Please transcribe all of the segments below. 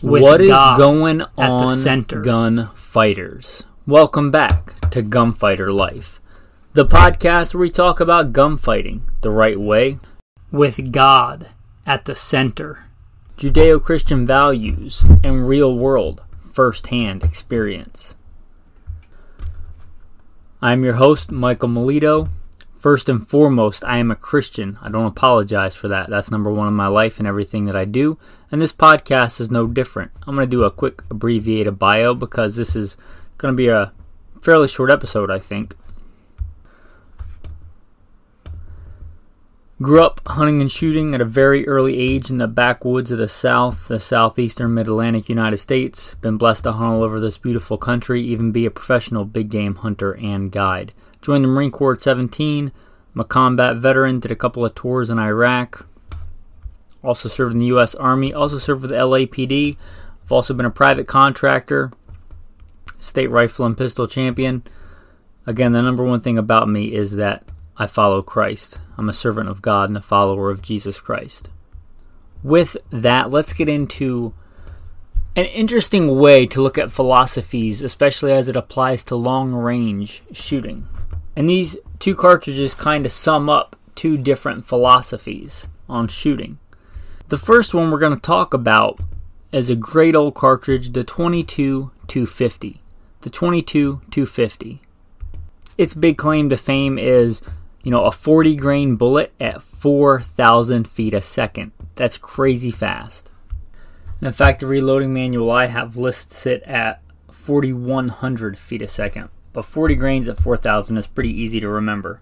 What is going on, gun fighters? Welcome back to Gunfighter Life, the podcast where we talk about gunfighting the right way, with God at the center. Judeo-Christian values, and real-world, first-hand experience. I'm your host, Michael Milito. First and foremost, I am a Christian. I don't apologize for that. That's number one in my life and everything that I do. And this podcast is no different. I'm going to do a quick abbreviated bio because this is going to be a fairly short episode, I think. Grew up hunting and shooting at a very early age in the backwoods of the southeastern mid-Atlantic United States. Been blessed to hunt all over this beautiful country, even be a professional big game hunter and guide. Joined the Marine Corps at 17. I'm a combat veteran, did a couple of tours in Iraq. Also served in the U.S. Army, also served with the LAPD. I've also been a private contractor, state rifle and pistol champion. Again, the number one thing about me is that I follow Christ. I'm a servant of God and a follower of Jesus Christ. With that, let's get into an interesting way to look at philosophies, especially as it applies to long-range shooting. And these two cartridges kind of sum up two different philosophies on shooting. The first one we're going to talk about is a great old cartridge, the 22-250. The 22-250. Its big claim to fame is, a 40-grain bullet at 4,000 feet a second. That's crazy fast. And in fact, the reloading manual I have lists it at 4,100 feet a second. But 40 grains at 4,000 is pretty easy to remember.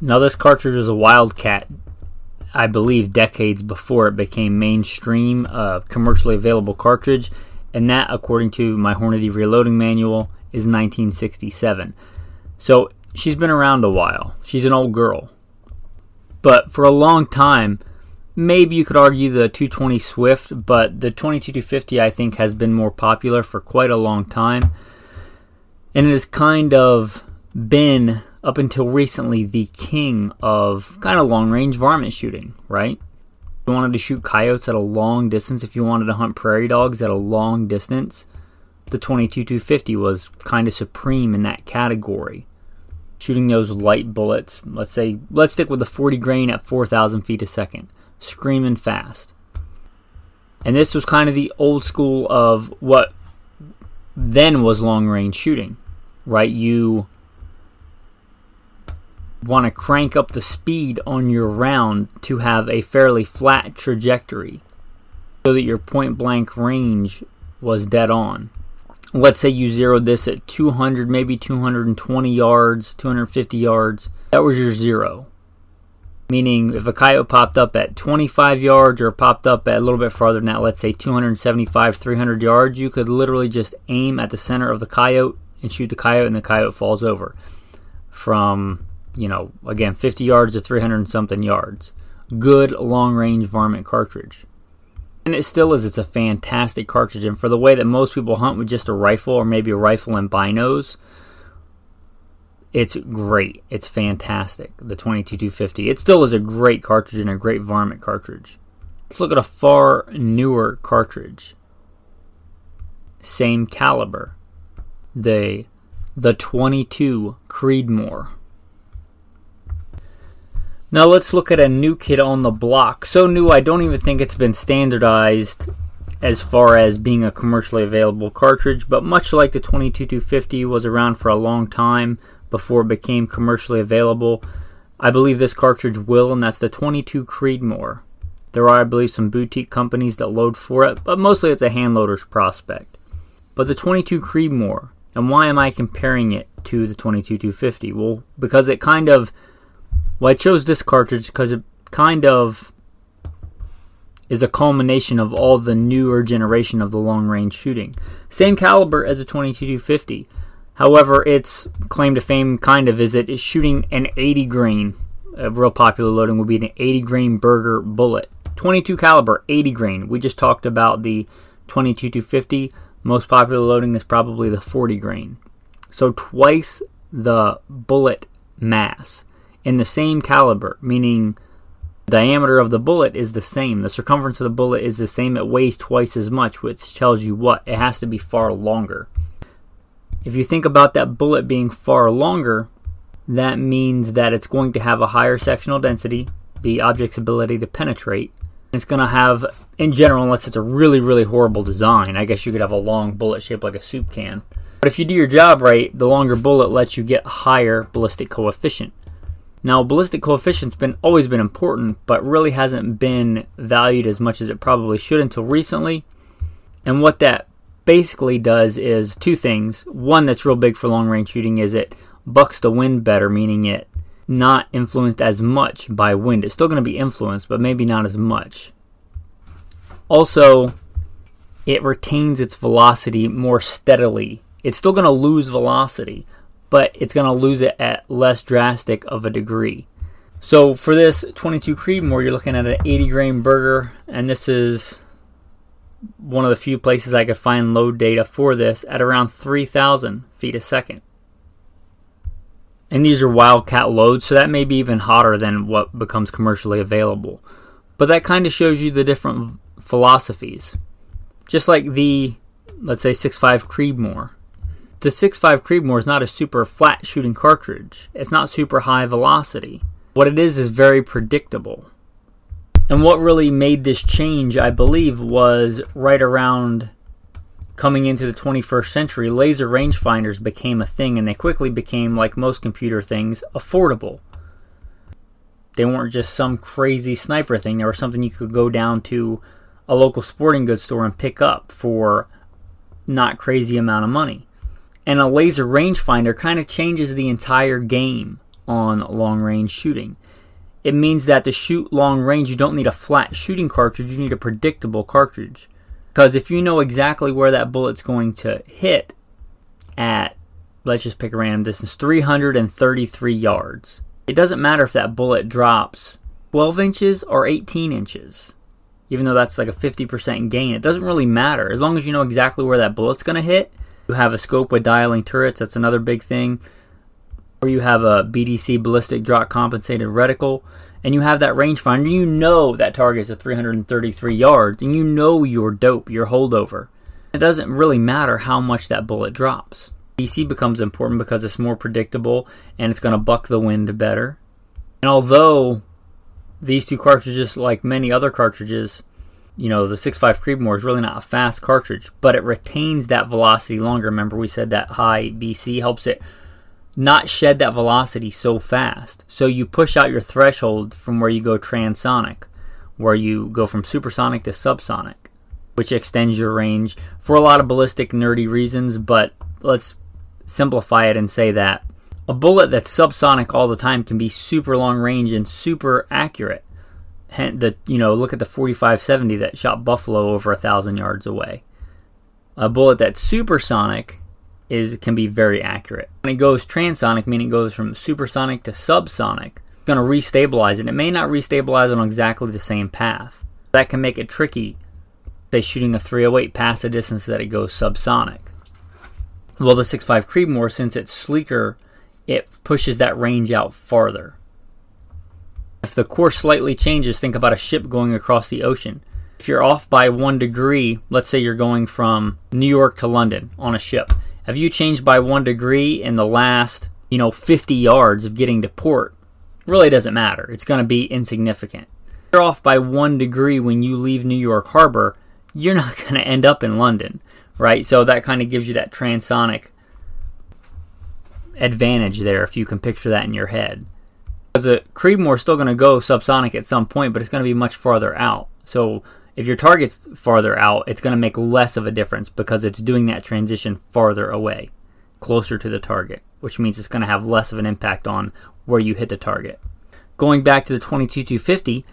Now this cartridge is a Wildcat, I believe decades before it became mainstream, commercially available cartridge. And that, according to my Hornady reloading manual, is 1967. So she's been around a while. She's an old girl. But for a long time, maybe you could argue the 220 Swift, but the 22-250 I think has been more popular for quite a long time. And it has kind of been, up until recently, the king of kind of long-range varmint shooting, right? If you wanted to shoot coyotes at a long distance, if you wanted to hunt prairie dogs at a long distance, the 22-250 was kind of supreme in that category. Shooting those light bullets, let's stick with the 40 grain at 4,000 feet a second. Screaming fast. And this was kind of the old school of what then was long-range shooting, right? You want to crank up the speed on your round to have a fairly flat trajectory so that your point-blank range was dead on. Let's say you zeroed this at 200, maybe 220 yards, 250 yards. That was your zero. Meaning if a coyote popped up at 25 yards or popped up at a little bit farther than that, let's say 275, 300 yards, you could literally just aim at the center of the coyote and shoot the coyote, and the coyote falls over. From, again, 50 yards to 300 and something yards. Good long-range varmint cartridge. And it still is. It's a fantastic cartridge. And for the way that most people hunt with just a rifle or maybe a rifle and binos, it's great. It's fantastic, the 22-250. It still is a great cartridge and a great varmint cartridge. Let's look at a far newer cartridge. Same caliber. The 22 Creedmoor. Now let's look at a new kid on the block. So new, I don't even think it's been standardized as far as being a commercially available cartridge, but much like the 22-250 was around for a long time before it became commercially available, I believe this cartridge will, and that's the 22 Creedmoor. There are, I believe, some boutique companies that load for it, but mostly it's a hand loader's prospect. But the 22 Creedmoor, and why am I comparing it to the 22-250? Well, because I chose this cartridge because it kind of is a culmination of all the newer generation of the long-range shooting. Same caliber as the 22-250. However, its claim to fame kind of is it is shooting an 80 grain. A real popular loading would be an 80 grain Berger bullet. 22 caliber, 80 grain. We just talked about the 22-250. Most popular loading is probably the 40 grain. So twice the bullet mass in the same caliber, meaning The diameter of the bullet is the same. The circumference of the bullet is the same. It weighs twice as much, which tells you what? It has to be far longer. If you think about that bullet being far longer, that means that it's going to have a higher sectional density, the object's ability to penetrate. It's going to have, in general, unless it's a really, really horrible design, I guess you could have a long bullet shaped like a soup can. But if you do your job right, the longer bullet lets you get a higher ballistic coefficient. Now, ballistic coefficient's always been important, but really hasn't been valued as much as it probably should until recently. And what that basically does is two things. One that's real big for long-range shooting is it bucks the wind better, meaning it not influenced as much by wind. It's still going to be influenced, but maybe not as much. Also, it retains its velocity more steadily. It's still going to lose velocity, but it's going to lose it at less drastic of a degree. So for this 22 Creedmoor, you're looking at an 80 grain burger, and this is one of the few places I could find load data for this at around 3,000 feet a second. And these are Wildcat loads, so that may be even hotter than what becomes commercially available. But that kind of shows you the different philosophies. Just like the, let's say, 6.5 Creedmoor. The 6.5 Creedmoor is not a super flat shooting cartridge. It's not super high velocity. What it is very predictable. And what really made this change, I believe, was right around coming into the 21st century, laser rangefinders became a thing, and they quickly became, like most computer things, affordable. They weren't just some crazy sniper thing. They were something you could go down to a local sporting goods store and pick up for not crazy amount of money. And a laser rangefinder kind of changes the entire game on long-range shooting. It means that to shoot long range, you don't need a flat shooting cartridge, you need a predictable cartridge. Because if you know exactly where that bullet's going to hit at, let's just pick a random distance, 333 yards. It doesn't matter if that bullet drops 12 inches or 18 inches. Even though that's like a 50% gain, it doesn't really matter. As long as you know exactly where that bullet's going to hit. You have a scope with dialing turrets, that's another big thing. Or you have a BDC ballistic drop compensated reticle, and you have that rangefinder, you know that target's at 333 yards, and you know your dope, your holdover. It doesn't really matter how much that bullet drops. BDC becomes important because it's more predictable, and it's going to buck the wind better. And although these two cartridges, like many other cartridges, you know, the 6.5 Creedmoor is really not a fast cartridge, but it retains that velocity longer. Remember, we said that high BC helps it not shed that velocity so fast. So you push out your threshold from where you go transonic, where you go from supersonic to subsonic, which extends your range for a lot of ballistic nerdy reasons. But let's simplify it and say that a bullet that's subsonic all the time can be super long range and super accurate. Look at the 45-70 that shot buffalo over 1,000 yards away. A bullet that's supersonic can be very accurate. When it goes transonic, meaning it goes from supersonic to subsonic, it's going to restabilize it. It may not restabilize on exactly the same path. That can make it tricky, say shooting a 308 past the distance that it goes subsonic. Well, the 6.5 Creedmoor, since it's sleeker, it pushes that range out farther. If the course slightly changes, think about a ship going across the ocean. If you're off by 1 degree, let's say you're going from New York to London on a ship. If you change by 1 degree in the last, 50 yards of getting to port, it really doesn't matter. It's going to be insignificant. If you're off by 1 degree when you leave New York Harbor, you're not going to end up in London, right? So that kind of gives you that transonic advantage there, if you can picture that in your head. Because the Creedmoor is still going to go subsonic at some point, but it's going to be much farther out. So if your target's farther out, it's going to make less of a difference because it's doing that transition farther away, closer to the target, which means it's going to have less of an impact on where you hit the target. Going back to the 22-250,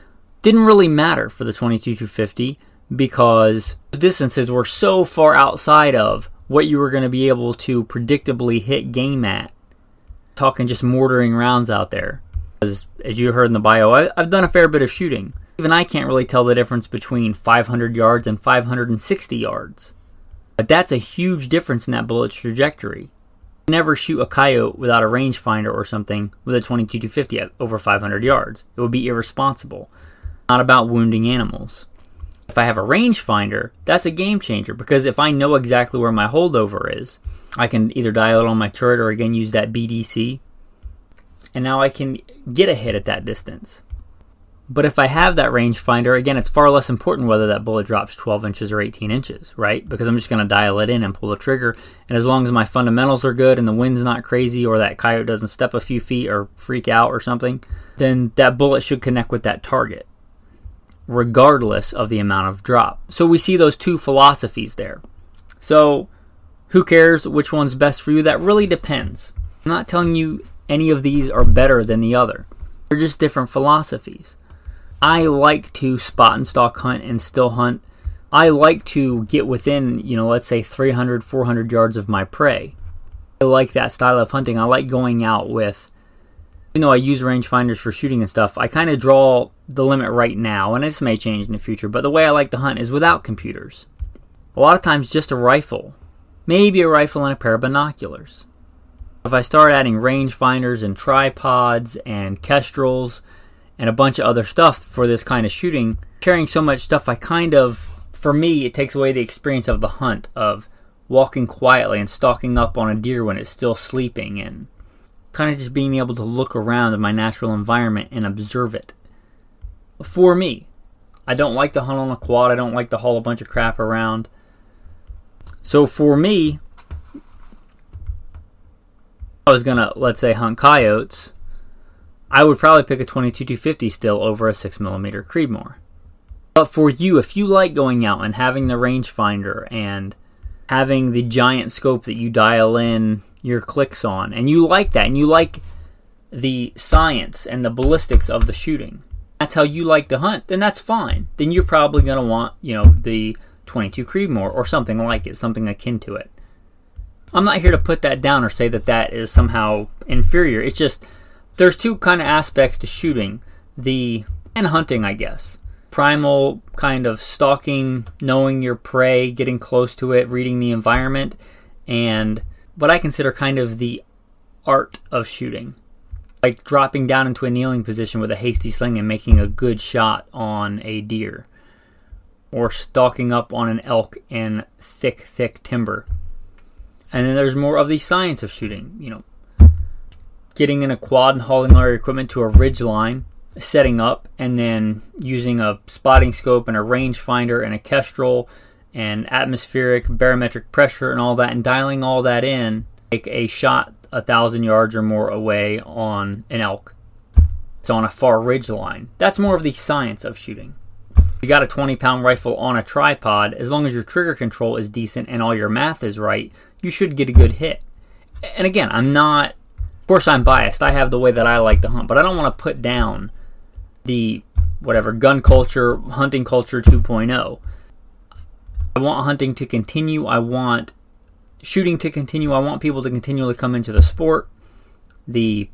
didn't really matter for the 22-250 because distances were so far outside of what you were going to be able to predictably hit game at. Talking just mortaring rounds out there. As you heard in the bio, I've done a fair bit of shooting. Even I can't really tell the difference between 500 yards and 560 yards. But that's a huge difference in that bullet's trajectory. Never shoot a coyote without a rangefinder or something with a 22-250 at over 500 yards. It would be irresponsible. Not about wounding animals. If I have a rangefinder, that's a game changer, because if I know exactly where my holdover is, I can either dial it on my turret or again use that BDC, and now I can get a hit at that distance. But if I have that rangefinder, again, it's far less important whether that bullet drops 12 inches or 18 inches, right? Because I'm just going to dial it in and pull the trigger. And as long as my fundamentals are good and the wind's not crazy or that coyote doesn't step a few feet or freak out or something, then that bullet should connect with that target, regardless of the amount of drop. So we see those two philosophies there. So who cares which one's best for you? That really depends. I'm not telling you any of these are better than the other. They're just different philosophies. I like to spot and stalk hunt and still hunt. I like to get within, let's say 300, 400 yards of my prey. I like that style of hunting. I like going out with, even though I use rangefinders for shooting and stuff, I kind of draw the limit right now, and this may change in the future, but the way I like to hunt is without computers. A lot of times just a rifle. Maybe a rifle and a pair of binoculars. If I start adding rangefinders and tripods and kestrels and a bunch of other stuff for this kind of shooting, carrying so much stuff, for me, it takes away the experience of the hunt, of walking quietly and stalking up on a deer when it's still sleeping, and kind of just being able to look around in my natural environment and observe it. For me, I don't like to hunt on a quad. I don't like to haul a bunch of crap around. So for me, I was gonna, let's say, hunt coyotes, I would probably pick a 22-250 still over a 6mm Creedmoor. But for you, if you like going out and having the rangefinder and having the giant scope that you dial in your clicks on, and you like that, and you like the science and the ballistics of the shooting, that's how you like to hunt, then that's fine. Then you're probably going to want, the 22 Creedmoor or something like it, something akin to it. I'm not here to put that down or say that that is somehow inferior. It's just, there's two kind of aspects to shooting, and hunting, I guess. Primal kind of stalking, knowing your prey, getting close to it, reading the environment, and what I consider kind of the art of shooting. Like dropping down into a kneeling position with a hasty sling and making a good shot on a deer. Or stalking up on an elk in thick, thick timber. And then there's more of the science of shooting, getting in a quad and hauling our equipment to a ridge line, setting up, and then using a spotting scope and a rangefinder and a kestrel and atmospheric barometric pressure and all that, and dialing all that in, take a shot 1,000 yards or more away on an elk. It's on a far ridge line. That's more of the science of shooting. You got a 20-pound rifle on a tripod, as long as your trigger control is decent and all your math is right, you should get a good hit. And again, of course I'm biased. I have the way that I like to hunt, but I don't want to put down the gun culture, hunting culture 2.0. I want hunting to continue. I want shooting to continue. I want people to continually come into the sport. The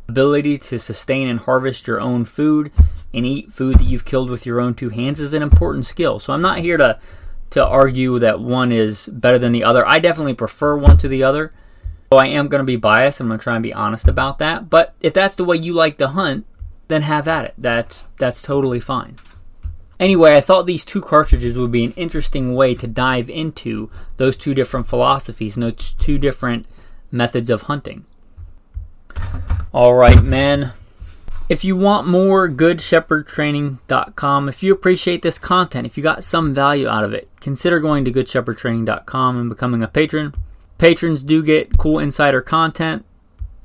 ability to sustain and harvest your own food and eat food that you've killed with your own two hands is an important skill. So I'm not here to argue that one is better than the other. I definitely prefer one to the other. So I am going to be biased. I'm going to try and be honest about that. But if that's the way you like to hunt, then have at it. That's totally fine. Anyway, I thought these two cartridges would be an interesting way to dive into those two different philosophies and those two different methods of hunting. Alright, man. If you want more, goodshepherdtraining.com. If you appreciate this content, if you got some value out of it, consider going to goodshepherdtraining.com and becoming a patron. Patrons do get cool insider content.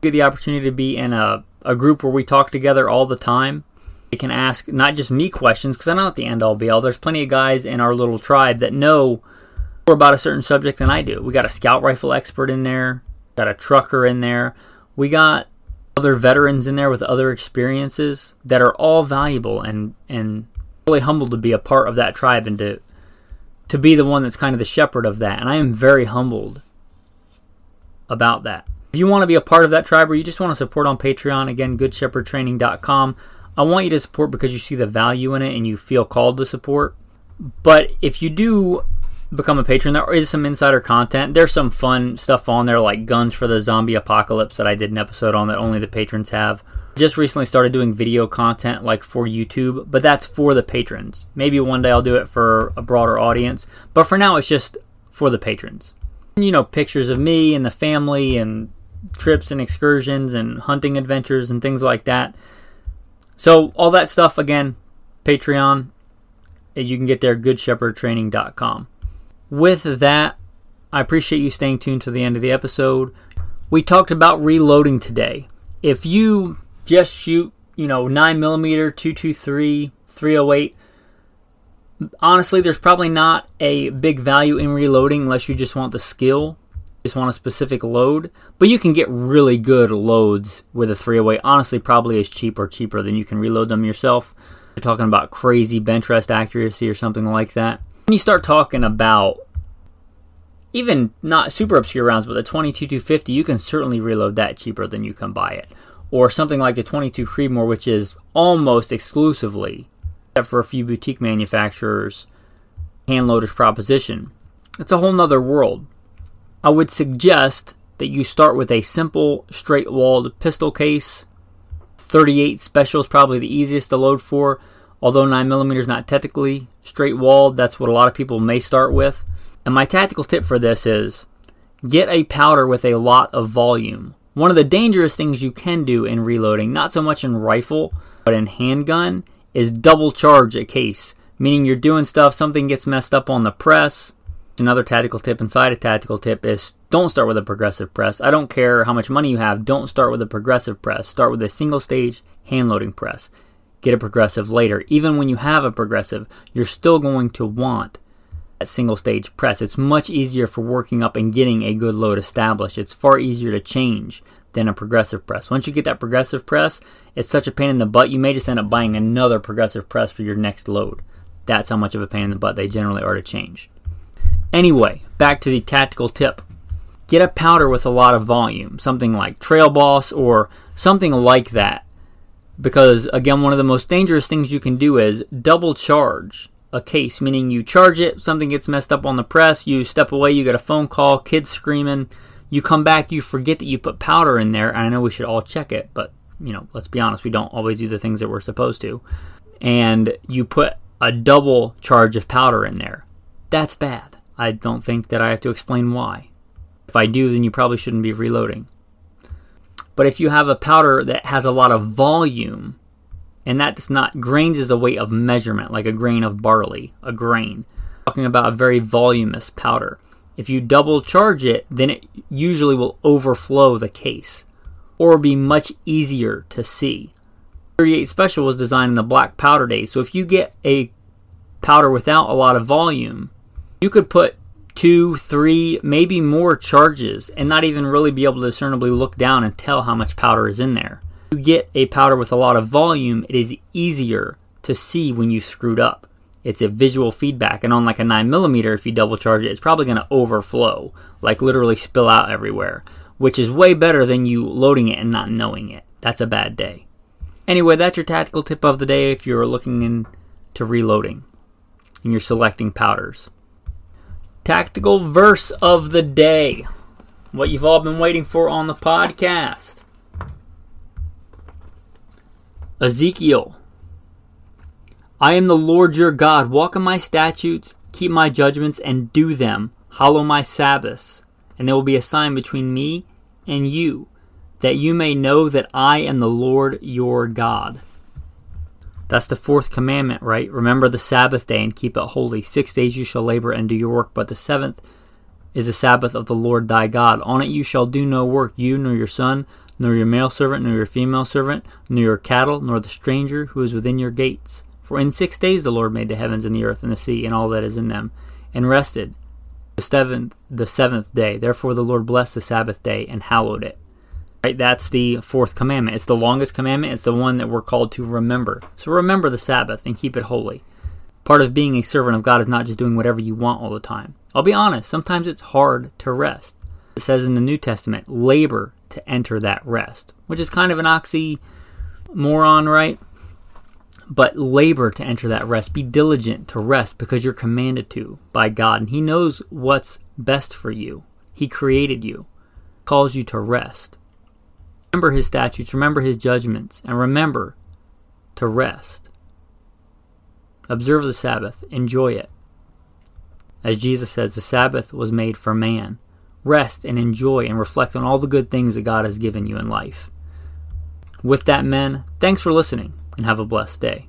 Get the opportunity to be in a group where we talk together all the time. They can ask not just me questions, because I'm not the end all be all. There's plenty of guys in our little tribe that know more about a certain subject than I do. We got a scout rifle expert in there, got a trucker in there, we got other veterans in there with other experiences that are all valuable, and really humbled to be a part of that tribe and to be the one that's kind of the shepherd of that. And I am very humbled about that. If you want to be a part of that tribe, or you just want to support on Patreon, again, goodshepherdtraining.com. I want you to support because you see the value in it and you feel called to support. But if you do become a patron, there is some insider content. There's some fun stuff on there, like guns for the zombie apocalypse that I did an episode on that only the patrons have. Just recently started doing video content like for YouTube, but that's for the patrons. Maybe one day I'll do it for a broader audience, but for now it's just for the patrons. You know, pictures of me and the family and trips and excursions and hunting adventures and things like that. So all that stuff, again, Patreon, you can get there, goodshepherdtraining.com. With that, I appreciate you staying tuned to the end of the episode. We talked about reloading today. If you just shoot, 9mm, 223, 308, honestly, there's probably not a big value in reloading unless you just want the skill, just want a specific load. But you can get really good loads with a 308. Honestly, probably is cheaper than you can reload them yourself. You're talking about crazy bench rest accuracy or something like that. When you start talking about even not super obscure rounds, but the 22-250, you can certainly reload that cheaper than you can buy it. Or something like the 22 Creedmoor, which is almost exclusively, except for a few boutique manufacturers, hand loaders proposition. It's a whole nother world. I would suggest that you start with a simple, straight-walled pistol case. 38 special is probably the easiest to load for, although 9mm is not technically straight-walled. That's what a lot of people may start with. And my tactical tip for this is get a powder with a lot of volume. One of the dangerous things you can do in reloading, not so much in rifle, but in handgun, is double charge a case. Meaning you're doing stuff, something gets messed up on the press. Another tactical tip inside a tactical tip is don't start with a progressive press. I don't care how much money you have, don't start with a progressive press. Start with a single stage hand loading press. Get a progressive later. Even when you have a progressive, you're still going to want a single stage press. It's much easier for working up and getting a good load established. It's far easier to change than a progressive press. Once you get that progressive press, it's such a pain in the butt, you may just end up buying another progressive press for your next load. That's how much of a pain in the butt they generally are to change. Anyway, back to the tactical tip. Get a powder with a lot of volume, something like Trail Boss or something like that. Because, again, one of the most dangerous things you can do is double charge a case, meaning you charge it, something gets messed up on the press, you step away, you get a phone call, kids screaming, you come back, you forget that you put powder in there, and I know we should all check it, but, let's be honest, we don't always do the things that we're supposed to. And you put a double charge of powder in there. That's bad. I don't think that I have to explain why. If I do, then you probably shouldn't be reloading. But if you have a powder that has a lot of volume, and that's not, grains is a way of measurement, like a grain of barley, a grain. I'm talking about a very voluminous powder. If you double charge it, then it usually will overflow the case, or be much easier to see. 38 Special was designed in the black powder days, so if you get a powder without a lot of volume, you could put 2, 3, maybe more charges and not even really be able to discernibly look down and tell how much powder is in there. If you get a powder with a lot of volume, it is easier to see when you screwed up. It's a visual feedback, and on like a 9mm, if you double charge it, it's probably going to overflow, like literally spill out everywhere, which is way better than you loading it and not knowing it. That's a bad day. Anyway, that's your tactical tip of the day if you're looking into reloading and you're selecting powders. Tactical verse of the day. What you've all been waiting for on the podcast. Ezekiel. I am the Lord your God. Walk in my statutes, keep my judgments, and do them. Hallow my Sabbaths. And there will be a sign between me and you, that you may know that I am the Lord your God. That's the 4th commandment, right? Remember the Sabbath day and keep it holy. 6 days you shall labor and do your work, but the 7th is the Sabbath of the Lord thy God. On it you shall do no work, you, nor your son, nor your male servant, nor your female servant, nor your cattle, nor the stranger who is within your gates. For in 6 days the Lord made the heavens and the earth and the sea and all that is in them, and rested the seventh day. Therefore the Lord blessed the Sabbath day and hallowed it. Right, that's the 4th commandment. It's the longest commandment. It's the one that we're called to remember. So remember the Sabbath and keep it holy. Part of being a servant of God is not just doing whatever you want all the time. I'll be honest, sometimes it's hard to rest. It says in the New Testament, labor to enter that rest, which is kind of an oxymoron, right? but labor to enter that rest. Be diligent to rest because you're commanded to by God. And He knows what's best for you. He created you, calls you to rest. Remember His statutes, remember His judgments, and remember to rest. Observe the Sabbath, enjoy it. As Jesus says, the Sabbath was made for man. Rest and enjoy and reflect on all the good things that God has given you in life. With that, men, thanks for listening and have a blessed day.